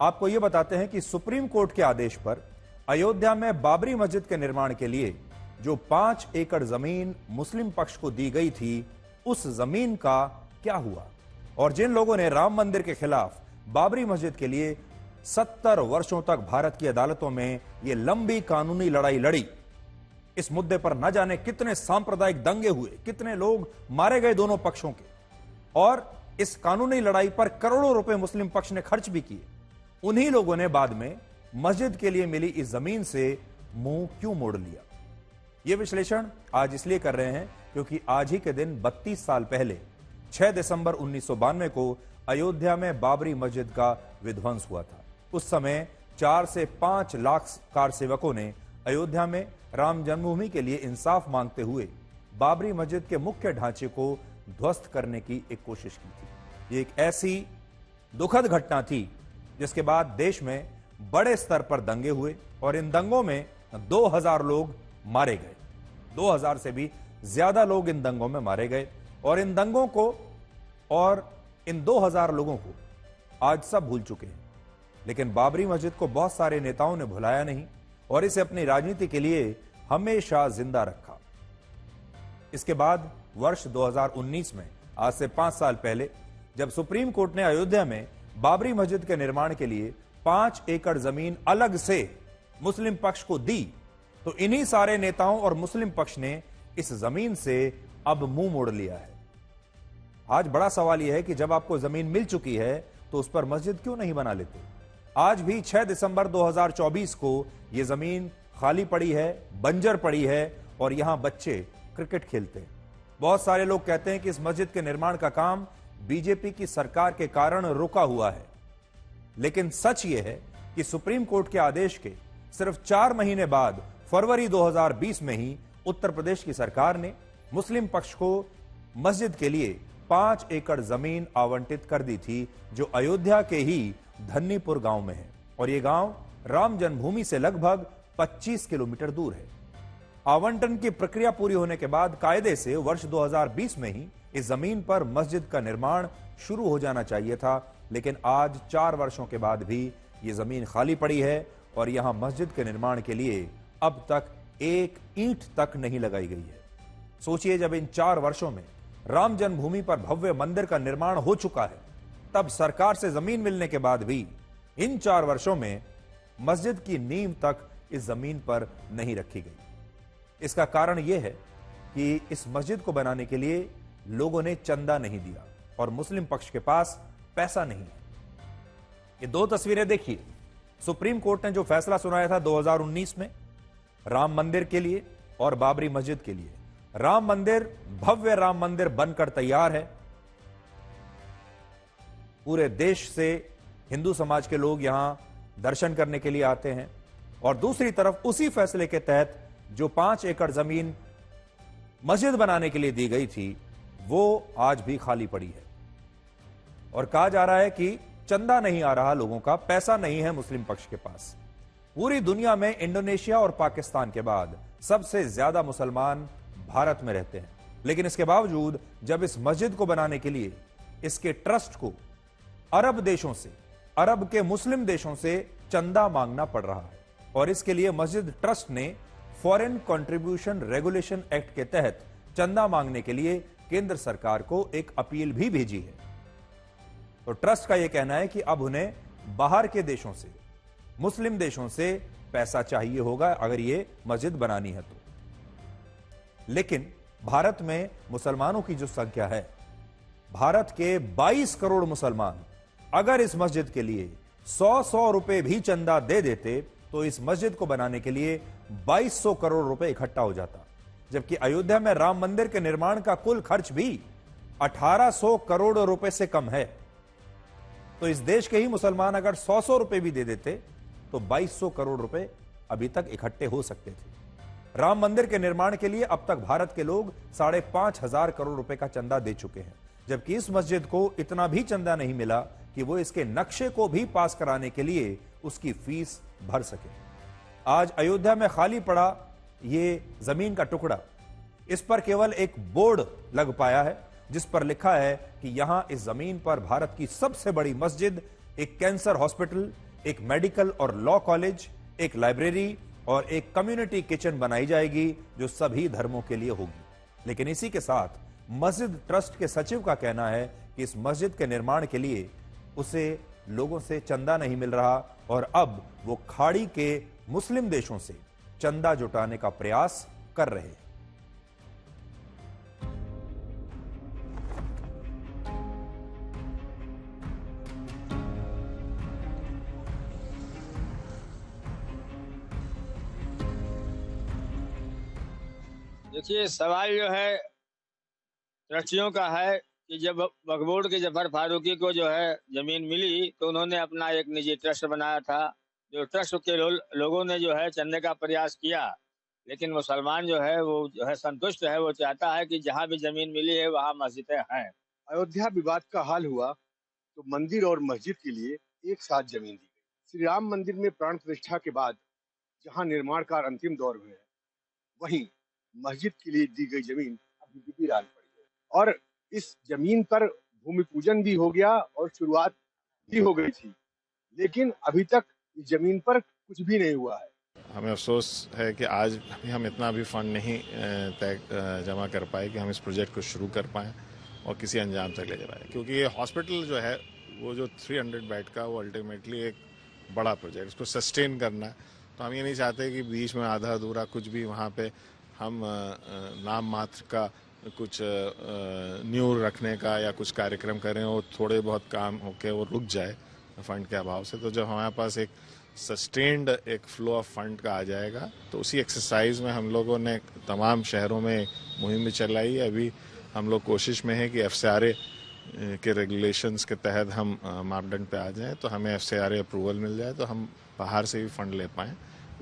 आपको यह बताते हैं कि सुप्रीम कोर्ट के आदेश पर अयोध्या में बाबरी मस्जिद के निर्माण के लिए जो 5 एकड़ जमीन मुस्लिम पक्ष को दी गई थी, उस जमीन का क्या हुआ? और जिन लोगों ने राम मंदिर के खिलाफ बाबरी मस्जिद के लिए 70 वर्षों तक भारत की अदालतों में यह लंबी कानूनी लड़ाई लड़ी, इस मुद्दे पर न जाने कितने सांप्रदायिक दंगे हुए, कितने लोग मारे गए दोनों पक्षों के, और इस कानूनी लड़ाई पर करोड़ों रुपए मुस्लिम पक्ष ने खर्च भी किए। उन्हीं लोगों ने बाद में मस्जिद के लिए मिली इस जमीन से मुंह क्यों मोड़ लिया? यह विश्लेषण आज इसलिए कर रहे हैं क्योंकि आज ही के दिन 32 साल पहले 6 दिसंबर 1992 को अयोध्या में बाबरी मस्जिद का विध्वंस हुआ था। उस समय 4 से 5 लाख कार सेवकों ने अयोध्या में राम जन्मभूमि के लिए इंसाफ मांगते हुए बाबरी मस्जिद के मुख्य ढांचे को ध्वस्त करने की एक कोशिश की थी। ये एक ऐसी दुखद घटना थी जिसके बाद देश में बड़े स्तर पर दंगे हुए और इन दंगों में 2000 लोग मारे गए। 2000 से भी ज्यादा लोग इन दंगों में मारे गए और इन दंगों को और इन 2000 लोगों को आज सब भूल चुके हैं। लेकिन बाबरी मस्जिद को बहुत सारे नेताओं ने भुलाया नहीं और इसे अपनी राजनीति के लिए हमेशा जिंदा रखा। इसके बाद वर्ष 2019 में, आज से 5 साल पहले, जब सुप्रीम कोर्ट ने अयोध्या में बाबरी मस्जिद के निर्माण के लिए 5 एकड़ जमीन अलग से मुस्लिम पक्ष को दी, तो इन्हीं सारे नेताओं और मुस्लिम पक्ष ने इस जमीन से अब मुंह मोड़ लिया है। आज बड़ा सवाल यह है कि जब आपको जमीन मिल चुकी है तो उस पर मस्जिद क्यों नहीं बना लेते? आज भी 6 दिसंबर 2024 को यह जमीन खाली पड़ी है, बंजर पड़ी है और यहां बच्चे क्रिकेट खेलते हैं। बहुत सारे लोग कहते हैं कि इस मस्जिद के निर्माण का काम बीजेपी की सरकार के कारण रुका हुआ है, लेकिन सच यह है कि सुप्रीम कोर्ट के आदेश के सिर्फ 4 महीने बाद फरवरी 2020 में ही उत्तर प्रदेश की सरकार ने मुस्लिम पक्ष को मस्जिद के लिए 5 एकड़ जमीन आवंटित कर दी थी, जो अयोध्या के ही धन्नीपुर गांव में है और यह गांव राम जन्मभूमि से लगभग 25 किलोमीटर दूर है। आवंटन की प्रक्रिया पूरी होने के बाद कायदे से वर्ष 2020 में ही इस जमीन पर मस्जिद का निर्माण शुरू हो जाना चाहिए था, लेकिन आज 4 वर्षों के बाद भी यह जमीन खाली पड़ी है और यहां मस्जिद के निर्माण के लिए अब तक एक ईंट तक नहीं लगाई गई है। सोचिए, जब इन 4 वर्षों में राम जन्मभूमि पर भव्य मंदिर का निर्माण हो चुका है, तब सरकार से जमीन मिलने के बाद भी इन 4 वर्षों में मस्जिद की नींव तक इस जमीन पर नहीं रखी गई। इसका कारण यह है कि इस मस्जिद को बनाने के लिए लोगों ने चंदा नहीं दिया और मुस्लिम पक्ष के पास पैसा नहीं है। ये 2 तस्वीरें देखिए। सुप्रीम कोर्ट ने जो फैसला सुनाया था 2019 में राम मंदिर के लिए और बाबरी मस्जिद के लिए, राम मंदिर, भव्य राम मंदिर बनकर तैयार है। पूरे देश से हिंदू समाज के लोग यहां दर्शन करने के लिए आते हैं और दूसरी तरफ उसी फैसले के तहत जो 5 एकड़ जमीन मस्जिद बनाने के लिए दी गई थी, वो आज भी खाली पड़ी है और कहा जा रहा है कि चंदा नहीं आ रहा, लोगों का पैसा नहीं है मुस्लिम पक्ष के पास। पूरी दुनिया में इंडोनेशिया और पाकिस्तान के बाद सबसे ज्यादा मुसलमान भारत में रहते हैं, लेकिन इसके बावजूद जब इस मस्जिद को बनाने के लिए इसके ट्रस्ट को अरब देशों से, अरब के मुस्लिम देशों से चंदा मांगना पड़ रहा है और इसके लिए मस्जिद ट्रस्ट ने फॉरेन कंट्रीब्यूशन रेगुलेशन एक्ट के तहत चंदा मांगने के लिए केंद्र सरकार को एक अपील भी भेजी है। तो ट्रस्ट का यह कहना है कि अब उन्हें बाहर के देशों से, मुस्लिम देशों से पैसा चाहिए होगा अगर यह मस्जिद बनानी है तो। लेकिन भारत में मुसलमानों की जो संख्या है, भारत के 22 करोड़ मुसलमान अगर इस मस्जिद के लिए 100 रुपए भी चंदा दे देते तो इस मस्जिद को बनाने के लिए 2200 करोड़ रुपए इकट्ठा हो जाता, जबकि अयोध्या में राम मंदिर के निर्माण का कुल खर्च भी 1800 करोड़ रुपए से कम है। तो इस देश के ही मुसलमान अगर 100 रुपए भी दे देते तो 2200 करोड़ रुपए अभी तक इकट्ठे हो सकते थे। राम मंदिर के निर्माण के लिए अब तक भारत के लोग 5,500 करोड़ रुपए का चंदा दे चुके हैं, जबकि इस मस्जिद को इतना भी चंदा नहीं मिला कि वो इसके नक्शे को भी पास कराने के लिए उसकी फीस भर सके। आज अयोध्या में खाली पड़ा ये जमीन का टुकड़ा, इस पर केवल एक बोर्ड लग पाया है जिस पर लिखा है कि यहां इस जमीन पर भारत की सबसे बड़ी मस्जिद, एक कैंसर हॉस्पिटल, एक मेडिकल और लॉ कॉलेज, एक लाइब्रेरी और एक कम्युनिटी किचन बनाई जाएगी जो सभी धर्मों के लिए होगी। लेकिन इसी के साथ मस्जिद ट्रस्ट के सचिव का कहना है कि इस मस्जिद के निर्माण के लिए उसे लोगों से चंदा नहीं मिल रहा और अब वो खाड़ी के मुस्लिम देशों से चंदा जुटाने का प्रयास कर रहे हैं। देखिए, सवाल जो है ट्रस्टियों का है कि जब वक्फ बोर्ड के जफर फारूकी को जो है जमीन मिली तो उन्होंने अपना एक निजी ट्रस्ट बनाया था। जो ट्रस्ट के लोगों ने जो है चंदे का प्रयास किया, लेकिन मुसलमान जो है वो जो है संतुष्ट है। वो चाहता है कि जहां भी जमीन मिली है वहां मस्जिदें हैं। अयोध्या विवाद का हाल हुआ तो मंदिर और मस्जिद के लिए एक साथ जमीन दी गई। श्री राम मंदिर में प्राण प्रतिष्ठा के बाद जहां निर्माण कार्य अंतिम दौर में है, वहीं मस्जिद के लिए दी गई जमीन अभी भी वीरान पड़ी है और इस जमीन पर भूमि पूजन भी हो गया और शुरुआत भी हो गई थी, लेकिन अभी तक इस जमीन पर कुछ भी नहीं हुआ है। हमें अफसोस है कि आज भी हम इतना भी फंड नहीं जमा कर पाए कि हम इस प्रोजेक्ट को शुरू कर पाएँ और किसी अंजाम तक ले जा पाए, क्योंकि ये हॉस्पिटल जो है वो जो 300 बेड का वो अल्टीमेटली एक बड़ा प्रोजेक्ट, इसको सस्टेन करना है। तो हम ये नहीं चाहते कि बीच में आधा अधूरा कुछ भी वहाँ पे हम नाम मात्र का कुछ न्यू रखने का या कुछ कार्यक्रम करें और थोड़े बहुत काम होके वो रुक जाए फंड के अभाव से। तो जब हमारे पास एक सस्टेन्ड एक फ्लो ऑफ फंड का आ जाएगा तो उसी एक्सरसाइज में हम लोगों ने तमाम शहरों में मुहिम भी चलाई। अभी हम लोग कोशिश में है कि एफसीआरए के रेगुलेशंस के तहत हम मापदंड पे आ जाएं, तो हमें एफसीआरए अप्रूवल मिल जाए तो हम बाहर से भी फंड ले पाएं।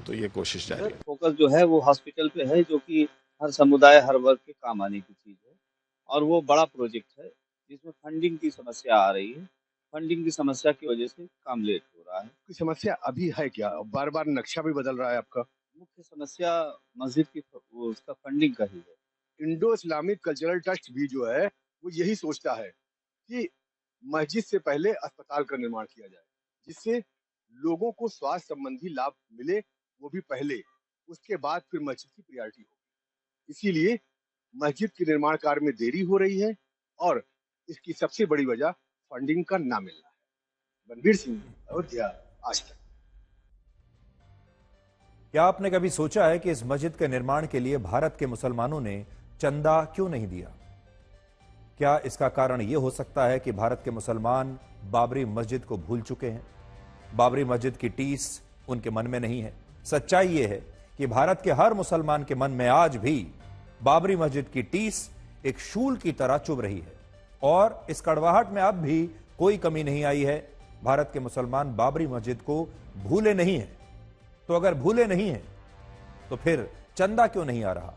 तो ये कोशिश जारी है। फोकस जो है वो हॉस्पिटल पे है, जो कि हर समुदाय हर वर्ग के काम आने की चीज है और वो बड़ा प्रोजेक्ट है जिसमें फंडिंग की समस्या आ रही है। फंडिंग की समस्या की वजह से काम लेट हो रहा है। कोई समस्या अभी है क्या? बार बार नक्शा भी बदल रहा है आपका। मुख्य समस्या मस्जिद की उसका फंडिंग का ही है। इंडो इस्लामिक कल्चरल ट्रस्ट भी जो है वो यही सोचता है कि मस्जिद से पहले अस्पताल का निर्माण किया जाए, जिससे लोगों को स्वास्थ्य संबंधी लाभ मिले, वो भी पहले, उसके बाद फिर मस्जिद की प्रायोरिटी होगी। इसीलिए मस्जिद के निर्माण कार्य में देरी हो रही है और इसकी सबसे बड़ी वजह फंडिंग का ना मिलना है। रणवीर सिंह, अयोध्या, आज तक। क्या आपने कभी सोचा है कि इस मस्जिद के निर्माण के लिए भारत के मुसलमानों ने चंदा क्यों नहीं दिया? क्या इसका कारण यह हो सकता है कि भारत के मुसलमान बाबरी मस्जिद को भूल चुके हैं? बाबरी मस्जिद की टीस उनके मन में नहीं है। सच्चाई यह है कि भारत के हर मुसलमान के मन में आज भी बाबरी मस्जिद की टीस एक शूल की तरह चुभ रही है और इस कड़वाहट में अब भी कोई कमी नहीं आई है। भारत के मुसलमान बाबरी मस्जिद को भूले नहीं हैं। तो अगर भूले नहीं हैं तो फिर चंदा क्यों नहीं आ रहा?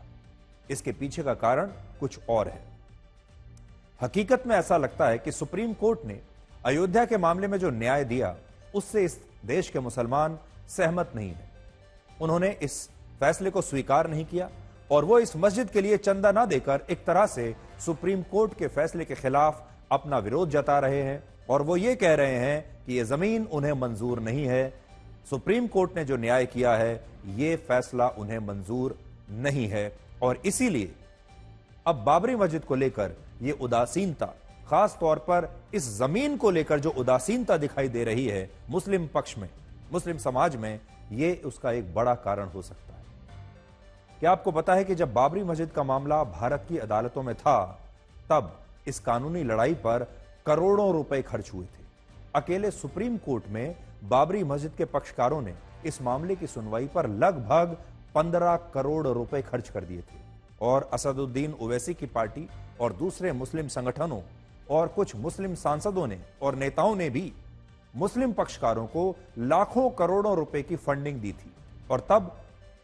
इसके पीछे का कारण कुछ और है। हकीकत में ऐसा लगता है कि सुप्रीम कोर्ट ने अयोध्या के मामले में जो न्याय दिया उससे इस देश के मुसलमान सहमत नहीं है। उन्होंने इस फैसले को स्वीकार नहीं किया और वो इस मस्जिद के लिए चंदा ना देकर एक तरह से सुप्रीम कोर्ट के फैसले के खिलाफ अपना विरोध जता रहे हैं और वो ये कह रहे हैं कि यह जमीन उन्हें मंजूर नहीं है। सुप्रीम कोर्ट ने जो न्याय किया है यह फैसला उन्हें मंजूर नहीं है और इसीलिए अब बाबरी मस्जिद को लेकर यह उदासीनता, खास तौर पर इस जमीन को लेकर जो उदासीनता दिखाई दे रही है मुस्लिम पक्ष में, मुस्लिम समाज में, यह उसका एक बड़ा कारण हो सकता है। क्या आपको पता है कि जब बाबरी मस्जिद का मामला भारत की अदालतों में था तब इस कानूनी लड़ाई पर करोड़ों रुपए खर्च हुए थे। अकेले सुप्रीम कोर्ट में बाबरी मस्जिद के पक्षकारों ने इस मामले की सुनवाई पर लगभग 15 करोड़ रुपए खर्च कर दिए थे और असदुद्दीन ओवैसी की पार्टी और दूसरे मुस्लिम संगठनों और कुछ मुस्लिम सांसदों ने और नेताओं ने भी मुस्लिम पक्षकारों को लाखों करोड़ों रुपए की फंडिंग दी थी। और तब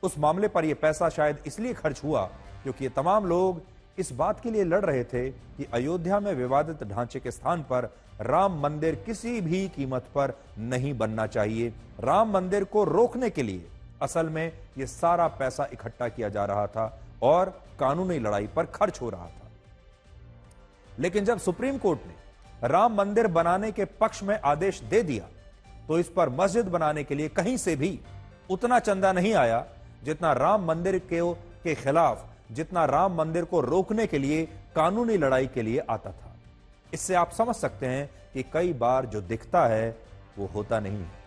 उस मामले पर यह पैसा शायद इसलिए खर्च हुआ क्योंकि ये तमाम लोग इस बात के लिए लड़ रहे थे कि अयोध्या में विवादित ढांचे के स्थान पर राम मंदिर किसी भी कीमत पर नहीं बनना चाहिए। राम मंदिर को रोकने के लिए असल में यह सारा पैसा इकट्ठा किया जा रहा था और कानूनी लड़ाई पर खर्च हो रहा था। लेकिन जब सुप्रीम कोर्ट ने राम मंदिर बनाने के पक्ष में आदेश दे दिया तो इस पर मस्जिद बनाने के लिए कहीं से भी उतना चंदा नहीं आया जितना राम मंदिर के खिलाफ, जितना राम मंदिर को रोकने के लिए कानूनी लड़ाई के लिए आता था। इससे आप समझ सकते हैं कि कई बार जो दिखता है वो होता नहीं है।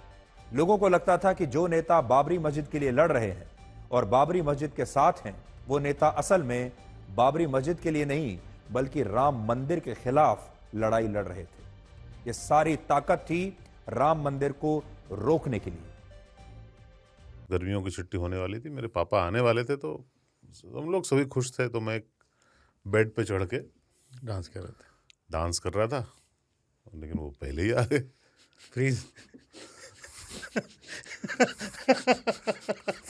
लोगों को लगता था कि जो नेता बाबरी मस्जिद के लिए लड़ रहे हैं और बाबरी मस्जिद के साथ हैं, वो नेता असल में बाबरी मस्जिद के लिए नहीं बल्कि राम मंदिर के खिलाफ लड़ाई लड़ रहे थे। ये सारी ताकत थी राम मंदिर को रोकने के लिए। गर्मियों की छुट्टी होने वाली थी, मेरे पापा आने वाले थे, तो हम लोग सभी खुश थे। तो मैं एक बेड पे चढ़ के डांस कर रहे थे। डांस कर रहा था, लेकिन वो पहले ही आ गए। फ्रीज।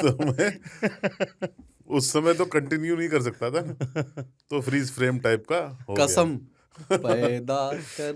तो मैं उस समय तो कंटिन्यू नहीं कर सकता था ना, तो फ्रीज फ्रेम टाइप का हो गया। कसम पैदा कर